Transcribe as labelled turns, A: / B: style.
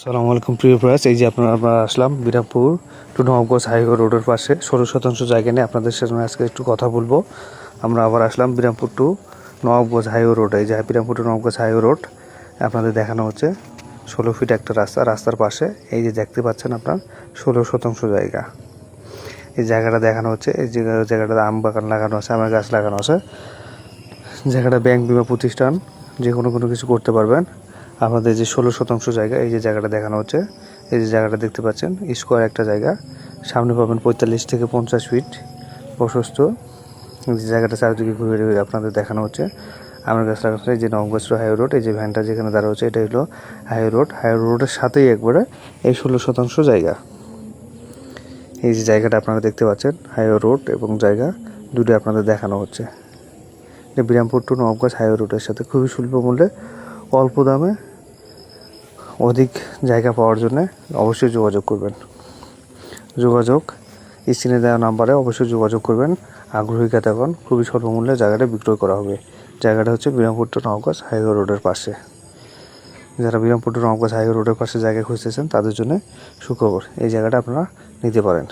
A: সালামু আলাইকুম প্রিয় ভিউয়ার্স, এই যে আমরা আসলাম বিরামপুর টু নবাবগঞ্জ হাইওয়ে রোডের পাশে 16 শতাংশ জায়গা নিয়ে আপনাদের সামনে আজকে একটু কথা বলবো। আমরা আবার আসলাম Birampur to Nawabganj highway road. এই যে Birampur to Nawabganj highway road আপনাদের দেখানো হচ্ছে 16 ফিট একটা রাস্তার পাশে এই যে দেখতে পাচ্ছেন আপনার 16 শতাংশ জায়গা। এই জায়গাটা দেখানো হচ্ছে, এই জায়গাটাতে আম বাগান লাগানো আছে, আমের গাছ লাগানো আছে। জায়গাটা ব্যাংক বিমা প্রতিষ্ঠান যে কোনো কিছু করতে পারবেন। আপনাদের যে 16 শতাংশ জায়গা, এই যে জায়গাটা দেখানো হচ্ছে, এই যে জায়গাটা দেখতে পাচ্ছেন স্কোয়ার একটা জায়গা। সামনে পাবেন 45 থেকে 50 ফিট প্রশস্ত। যে জায়গাটা চারিদিকে ঘুরে আপনাদের দেখানো হচ্ছে আমার গাছ লাগানো। এই যে নবাবগঞ্জ হাইওয়ে রোড, এই যে ভ্যানটা যেখানে দাঁড়া হচ্ছে এটা হলো হাইওয়ে রোডের সাথেই একবারে এই 16 শতাংশ জায়গা। এই যে জায়গাটা আপনারা দেখতে পাচ্ছেন হাইওয়ে রোড এবং জায়গা দুটো আপনাদের দেখানো হচ্ছে। বিরামপুর টু নবাবগঞ্জ হাইওয়ে রোডের সাথে খুবই স্বল্প মূল্যে অল্প দামে অধিক জায়গা পাওয়ার জন্য অবশ্যই যোগাযোগ করবেন। স্ক্রিনে দেওয়া নাম্বারে অবশ্যই যোগাযোগ করবেন। আগ্রহী ক্রেতাগণ খুবই স্বল্প মূল্যে জায়গাটা বিক্রয় করা হবে। জায়গাটা হচ্ছে বিরামপুর টু নবাবগঞ্জ হাইওয়ে রোডের পাশে। যারা বিরামপুর টু নবাবগঞ্জ হাইওয়ে রোডের পাশে জায়গা খুঁজতেছেন তাদের জন্য সুখবর, এই জায়গাটা আপনারা নিতে পারেন।